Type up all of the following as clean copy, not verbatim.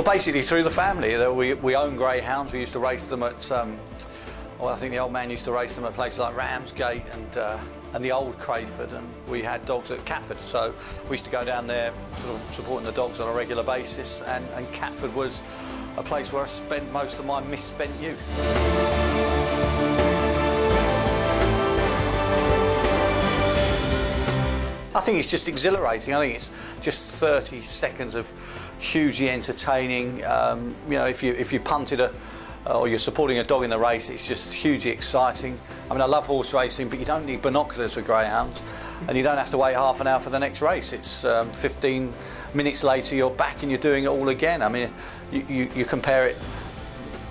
Well, basically through the family. We own greyhounds. We used to race them at, well, I think the old man used to race them at places like Ramsgate and the old Crayford, and we had dogs at Catford, so we used to go down there sort of supporting the dogs on a regular basis, and Catford was a place where I spent most of my misspent youth. I think it's just exhilarating. I think it's just 30 seconds of hugely entertaining. You know, if you punted or you're supporting a dog in the race, it's just hugely exciting. I mean, I love horse racing, but you don't need binoculars for greyhounds, and you don't have to wait half an hour for the next race. It's 15 minutes later, you're back and you're doing it all again. I mean, you compare it,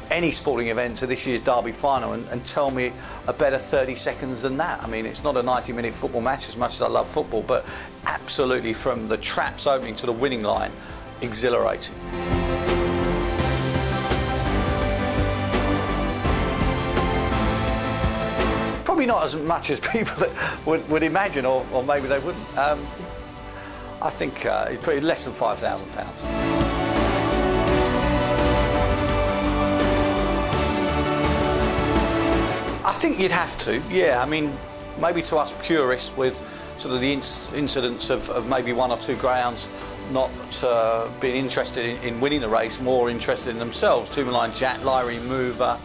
any sporting event, to this year's Derby final, and tell me a better 30 seconds than that. I mean, it's not a 90-minute football match, as much as I love football, but absolutely, from the traps opening to the winning line, exhilarating. Probably not as much as people would imagine, or maybe they wouldn't. I think it's probably less than £5,000. I think you'd have to, yeah. I mean, maybe to us purists, with sort of the incidents of maybe one or two greyhounds not being interested in winning the race, more interested in themselves. Two-Line Jack, Lyrie Mover.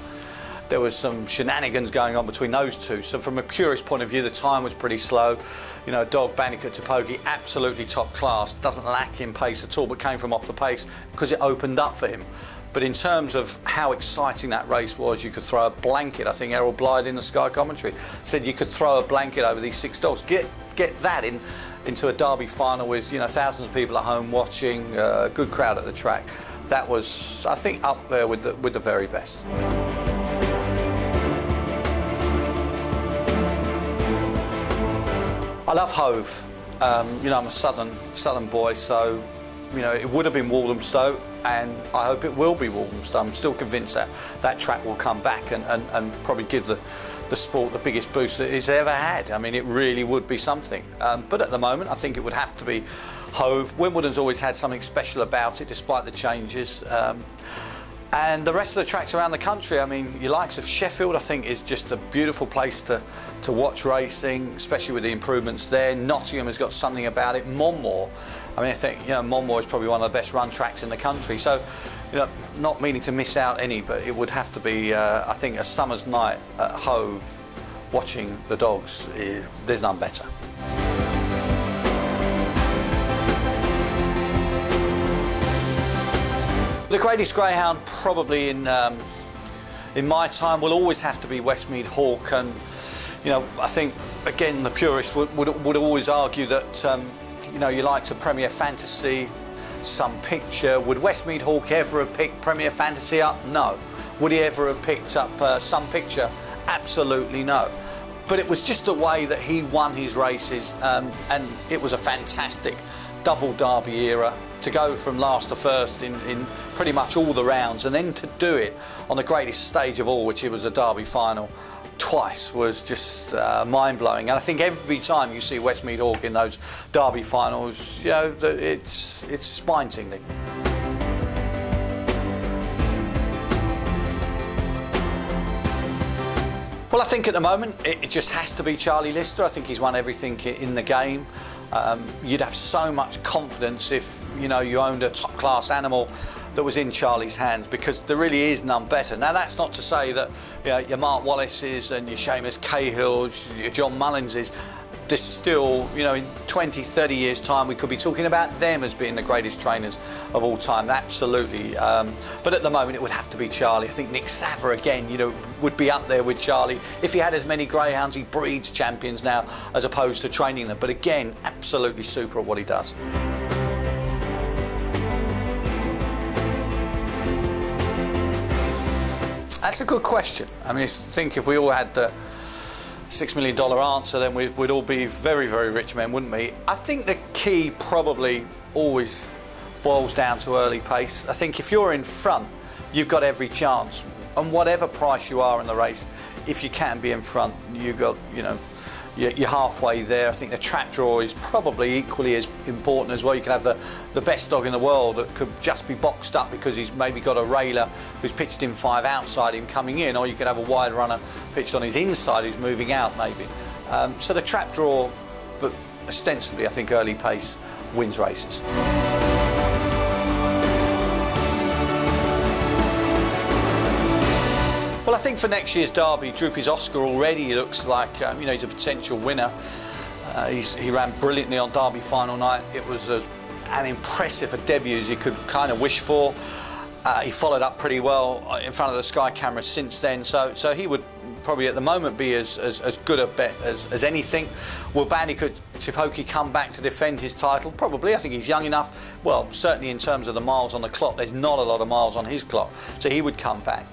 There was some shenanigans going on between those two. So from a purist point of view, the time was pretty slow. You know, dog Bandicoot Topoki, absolutely top class, doesn't lack in pace at all, but came from off the pace because it opened up for him. But in terms of how exciting that race was, you could throw a blanket. I think Errol Blythe in the Sky commentary said you could throw a blanket over these 6 dogs. Get that into a Derby final with, you know, thousands of people at home watching, a good crowd at the track. That was, I think, up there with the very best. I love Hove. You know, I'm a southern boy, so, you know, it would have been Walthamstow, and I hope it will be Walthamstow. I'm still convinced that track will come back and probably give the sport the biggest boost that it's ever had. I mean, it really would be something. But at the moment, I think it would have to be Hove. Wimbledon's always had something special about it, despite the changes. And the rest of the tracks around the country, I mean, your likes of Sheffield, I think, is just a beautiful place to watch racing, especially with the improvements there. Nottingham has got something about it. Monmore, I mean, I think, you know, Monmore is probably one of the best run tracks in the country. So, you know, not meaning to miss out any, but it would have to be, I think, a summer's night at Hove, watching the dogs. There's none better. The greatest greyhound probably in my time will always have to be Westmead Hawk, and you know, I think again the purists would always argue that you know, you like to Premier Fantasy, Some Picture. Would Westmead Hawk ever have picked Premier Fantasy up? No. Would he ever have picked up Some Picture? Absolutely no. But it was just the way that he won his races, and it was a fantastic double Derby era. To go from last to first in pretty much all the rounds, and then to do it on the greatest stage of all, which it was a Derby final, twice, was just mind-blowing. And I think every time you see Westmead Hawk in those Derby finals, you know, it's spine-tingling. Well, I think at the moment it just has to be Charlie Lister. I think he's won everything in the game. You'd have so much confidence if, you know, you owned a top-class animal that was in Charlie's hands, because there really is none better. Now, that's not to say that, you know, your Mark Wallace's and your Seamus Cahill's, your John Mullins's, there's still, you know, in 20, 30 years' time, we could be talking about them as being the greatest trainers of all time, absolutely. But at the moment, it would have to be Charlie. I think Nick Savre, again, you know, would be up there with Charlie. If he had as many greyhounds, he breeds champions now, as opposed to training them. But again, absolutely super at what he does. That's a good question. I mean, I think if we all had the $6 million answer, then we'd all be very, very rich men, wouldn't we? I think the key probably always boils down to early pace. I think if you're in front, you've got every chance. And whatever price you are in the race, if you can be in front, you've got, you know, you're halfway there. I think the trap draw is probably equally as important as well. You can have the best dog in the world that could just be boxed up because he's maybe got a railer who's pitched in 5 outside him coming in, or you could have a wide runner pitched on his inside who's moving out maybe. So the trap draw, but ostensibly I think early pace wins races. Well, I think for next year's Derby, Droopy's Oscar already looks like you know, he's a potential winner. He ran brilliantly on Derby final night. It was as impressive a debut as you could kind of wish for. He followed up pretty well in front of the Sky cameras since then, so he would probably at the moment be as good a bet as anything. Will Bandicoot Tipoki come back to defend his title? Probably. I think he's young enough. Well, certainly in terms of the miles on the clock, there's not a lot of miles on his clock, so he would come back.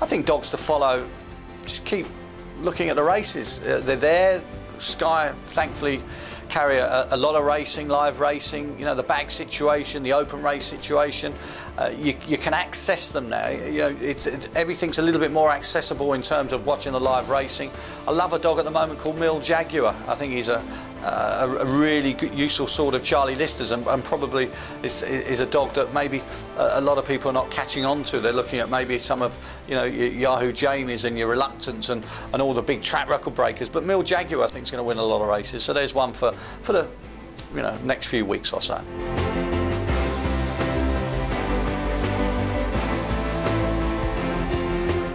I think dogs to follow, just keep looking at the races. They're there. Sky, thankfully, carry a lot of racing, live racing. You know, the bag situation, the open race situation. You can access them now. You know, everything's a little bit more accessible in terms of watching the live racing. I love a dog at the moment called Mill Jaguar. I think he's a really good, useful sort of Charlie Lister's, and probably is a dog that maybe a lot of people are not catching on to. They're looking at maybe some of, you know, your Yahoo Jamies and your Reluctance and all the big track record breakers. But Mill Jaguar, I think, is going to win a lot of races. So there's one for the, you know, next few weeks or so.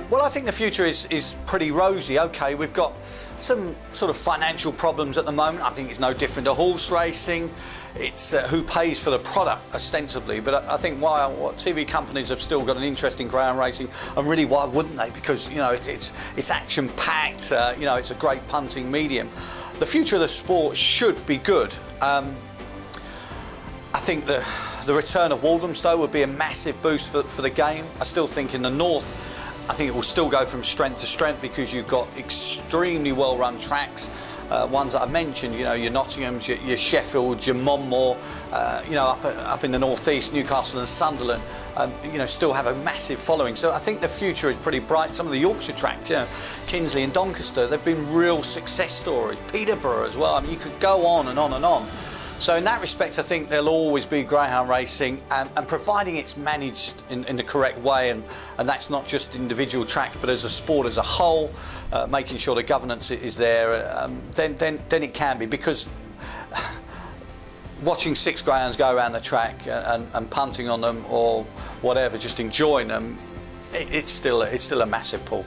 Well, I think the future is pretty rosy. Okay, we've got some sort of financial problems at the moment. I think it's no different to horse racing. It's who pays for the product, ostensibly. But I think what TV companies have still got an interest in greyhound racing, and really, why wouldn't they? Because, you know, it's action-packed. You know, it's a great punting medium. The future of the sport should be good. I think the return of Walthamstow would be a massive boost for the game. I still think in the north, I think it will still go from strength to strength because you've got extremely well-run tracks. Ones that I mentioned, you know, your Nottinghams, your Sheffields, your Monmore, you know, up in the northeast, Newcastle and Sunderland, you know, still have a massive following. So I think the future is pretty bright. Some of the Yorkshire tracks, you know, Kinsley and Doncaster, they've been real success stories. Peterborough as well. I mean, you could go on and on and on. So in that respect, I think there'll always be greyhound racing, and providing it's managed in the correct way, and that's not just individual tracks, but as a sport as a whole, making sure the governance is there, then it can be. Because watching 6 greyhounds go around the track and punting on them or whatever, just enjoying them, it's still a massive pull.